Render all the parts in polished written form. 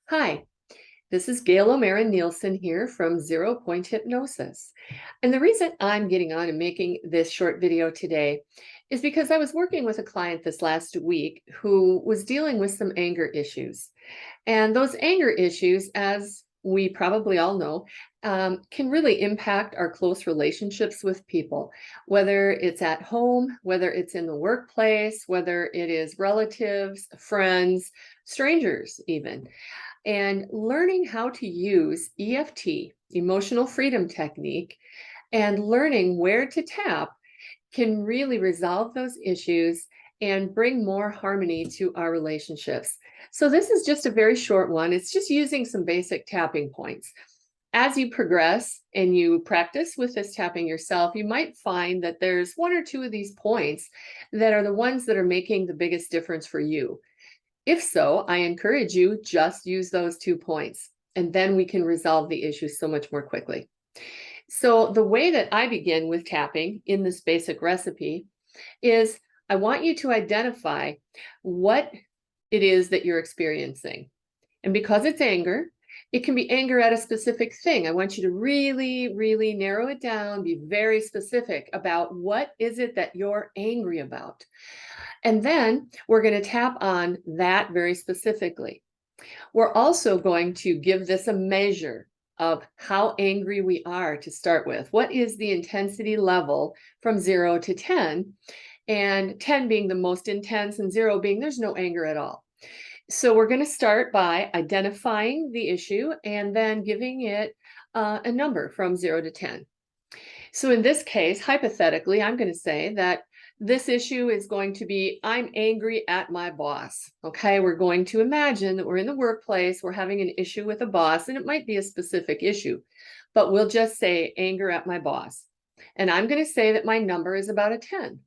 Hi, this is Gayle O'Meara Nielsen here from Zero Point Hypnosis. And the reason I'm getting on and making this short video today is because I was working with a client this last week who was dealing with some anger issues. And those anger issues, as we probably all know, can really impact our close relationships with people, whether it's at home, whether it's in the workplace, whether it is relatives, friends, strangers, even. And learning how to use EFT, emotional freedom technique, and learning where to tap can really resolve those issues and bring more harmony to our relationships. So this is just a very short one. It's just using some basic tapping points. As you progress and you practice with this tapping yourself, you might find that there's one or two of these points that are the ones that are making the biggest difference for you. If so, I encourage you just use those 2 points, and then we can resolve the issue so much more quickly. So the way that I begin with tapping in this basic recipe is I want you to identify what it is that you're experiencing. And because it's anger, it can be anger at a specific thing. I want you to really, really narrow it down, be very specific about what is it that you're angry about. And then we're going to tap on that very specifically. We're also going to give this a measure of how angry we are to start with. What is the intensity level from 0 to 10? And 10 being the most intense and 0 being there's no anger at all. So we're going to start by identifying the issue and then giving it a number from 0 to 10. So in this case, hypothetically, I'm going to say that this issue is going to be, I'm angry at my boss. Okay, we're going to imagine that we're in the workplace, we're having an issue with a boss, and it might be a specific issue, but we'll just say anger at my boss. And I'm going to say that my number is about a 10.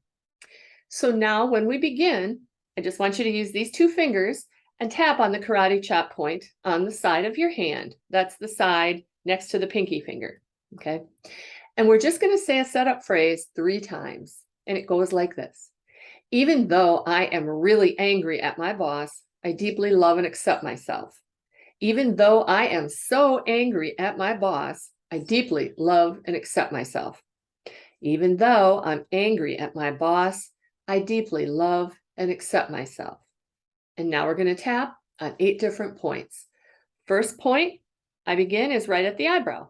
So now when we begin, I just want you to use these 2 fingers and tap on the karate chop point on the side of your hand. That's the side next to the pinky finger. Okay. And we're just going to say a setup phrase 3 times. And it goes like this. Even though I am really angry at my boss, I deeply love and accept myself. Even though I am so angry at my boss, I deeply love and accept myself. Even though I'm angry at my boss, I deeply love and accept myself. And now we're going to tap on 8 different points. First point I begin is right at the eyebrow.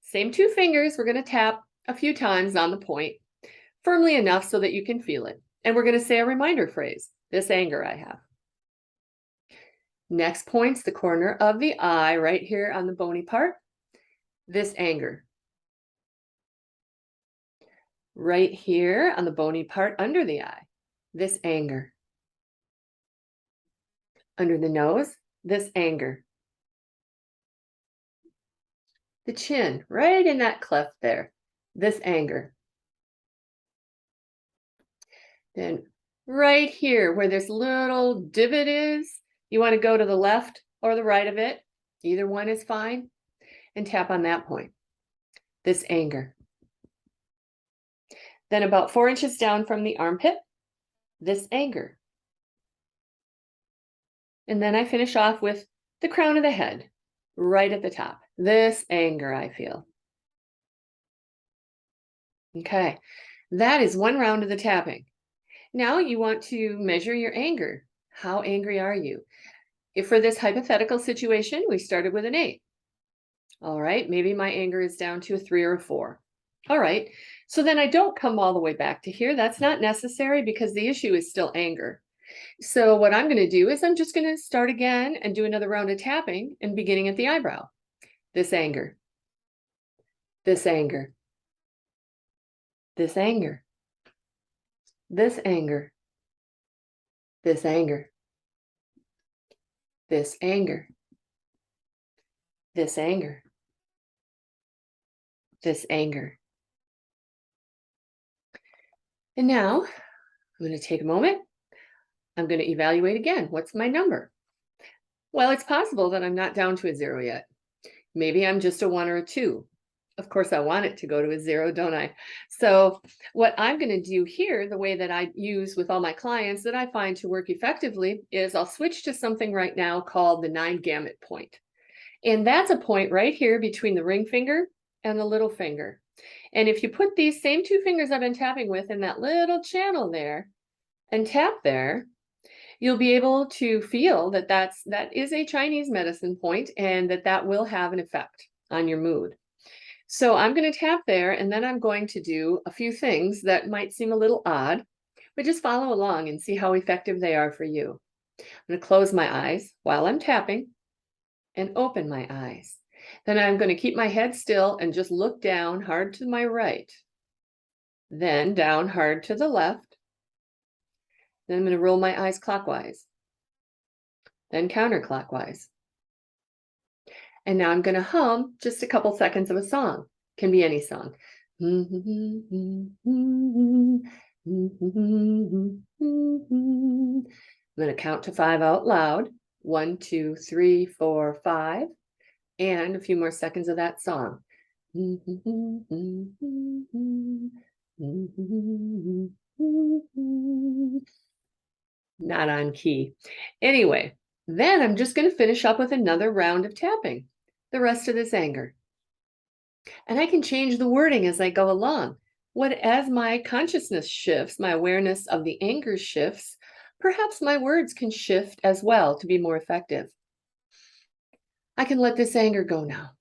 Same 2 fingers, we're going to tap a few times on the point, firmly enough so that you can feel it. And we're going to say a reminder phrase, this anger I have. Next point's the corner of the eye right here on the bony part, this anger. Right here on the bony part under the eye, this anger. Under the nose, this anger. The chin, right in that cleft there, this anger. Then right here where this little divot is, you want to go to the left or the right of it. Either one is fine. And tap on that point. This anger. Then about 4 inches down from the armpit, this anger. And then I finish off with the crown of the head, right at the top. This anger I feel. Okay, that is 1 round of the tapping. Now you want to measure your anger. How angry are you? If for this hypothetical situation, we started with an 8. All right, maybe my anger is down to a 3 or a 4. All right, so then I don't come all the way back to here. That's not necessary because the issue is still anger. So what I'm going to do is I'm just going to start again and do another round of tapping and beginning at the eyebrow. This anger. This anger. This anger. This anger. This anger. This anger. This anger. This anger. And now I'm going to take a moment. I'm going to evaluate again. What's my number? Well, it's possible that I'm not down to a 0 yet. Maybe I'm just a 1 or a 2. Of course, I want it to go to a 0, don't I? So what I'm going to do here, the way that I use with all my clients that I find to work effectively, is I'll switch to something right now called the 9 gamut point. And that's a point right here between the ring finger and the little finger. And if you put these same 2 fingers I've been tapping with in that little channel there and tap there, you'll be able to feel that that is a Chinese medicine point, and that will have an effect on your mood. So I'm going to tap there, and then I'm going to do a few things that might seem a little odd, but just follow along and see how effective they are for you. I'm going to close my eyes while I'm tapping and open my eyes. Then I'm going to keep my head still and just look down hard to my right, then down hard to the left. Then I'm going to roll my eyes clockwise, then counterclockwise. And now I'm going to hum just a couple seconds of a song. Can be any song. I'm going to count to 5 out loud. 1, 2, 3, 4, 5. And a few more seconds of that song. Not on key. Anyway, then I'm just going to finish up with another round of tapping. The rest of this anger. And I can change the wording as I go along. As my consciousness shifts, my awareness of the anger shifts, perhaps my words can shift as well to be more effective. I can let this anger go now.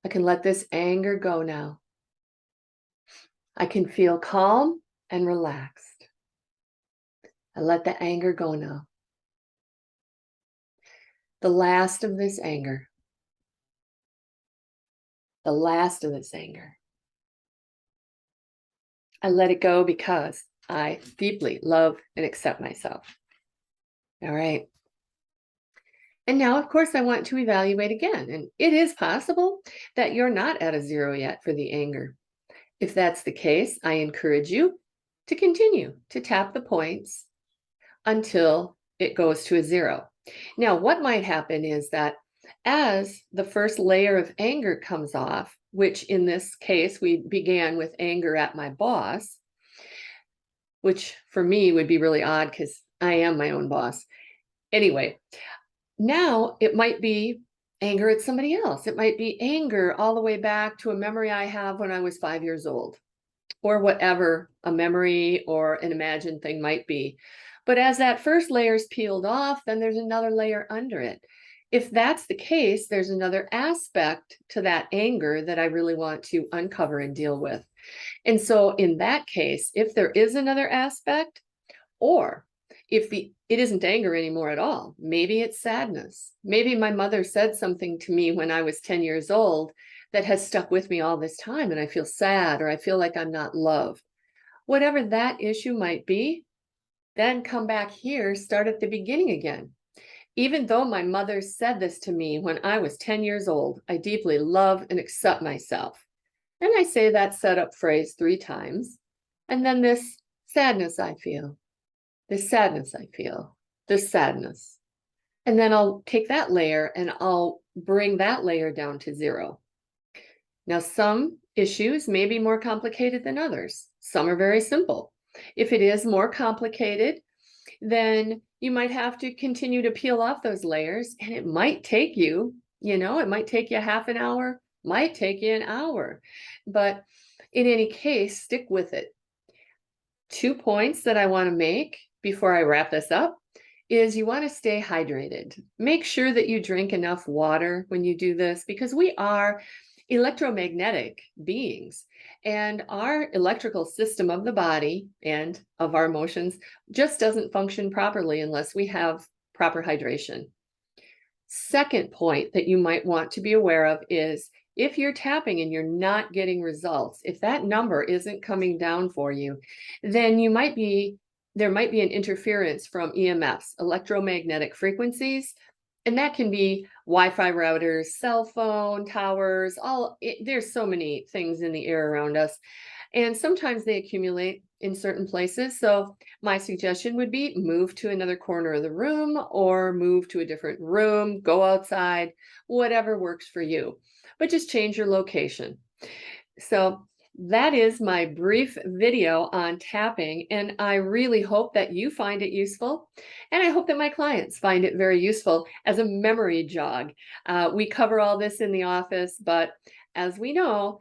I can let this anger go now. I can feel calm and relaxed. I let the anger go now. The last of this anger. The last of this anger. I let it go because I deeply love and accept myself. All right. And now, of course, I want to evaluate again. And it is possible that you're not at a 0 yet for the anger. If that's the case, I encourage you to continue to tap the points until it goes to a 0. Now, what might happen is that as the first layer of anger comes off, which in this case, we began with anger at my boss, which for me would be really odd because I am my own boss. Anyway, now it might be anger at somebody else. It might be anger all the way back to a memory I have when I was 5 years old, or whatever a memory or an imagined thing might be. But as that first layer is peeled off, then there's another layer under it. If that's the case, there's another aspect to that anger that I really want to uncover and deal with. And so in that case, if there is another aspect, or if it isn't anger anymore at all, maybe it's sadness. Maybe my mother said something to me when I was 10 years old that has stuck with me all this time, and I feel sad, or I feel like I'm not loved. Whatever that issue might be, then come back here, start at the beginning again. Even though my mother said this to me when I was 10 years old, I deeply love and accept myself. And I say that setup phrase 3 times. And then this sadness I feel, this sadness I feel, this sadness. And then I'll take that layer and I'll bring that layer down to 0. Now, some issues may be more complicated than others. Some are very simple. If it is more complicated, then you might have to continue to peel off those layers, and it might take you, it might take you half an hour, might take you an hour. But in any case, stick with it. 2 points that I want to make before I wrap this up is you want to stay hydrated. Make sure that you drink enough water when you do this, because we are electromagnetic beings, and our electrical system of the body and of our emotions just doesn't function properly unless we have proper hydration. Second point that you might want to be aware of is if you're tapping and you're not getting results, if that number isn't coming down for you, then there might be an interference from EMFs, electromagnetic frequencies. And that can be Wi-Fi routers, cell phone towers, there's so many things in the air around us. And sometimes they accumulate in certain places. So my suggestion would be move to another corner of the room or move to a different room, go outside, whatever works for you, but just change your location. So that is my brief video on tapping, and I really hope that you find it useful. And I hope that my clients find it very useful as a memory jog. We cover all this in the office, but as we know,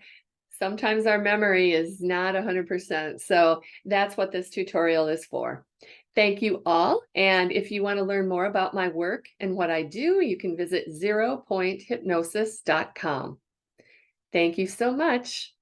sometimes our memory is not 100%. So that's what this tutorial is for. Thank you all. And if you want to learn more about my work and what I do, you can visit zeropointhypnosis.com. Thank you so much.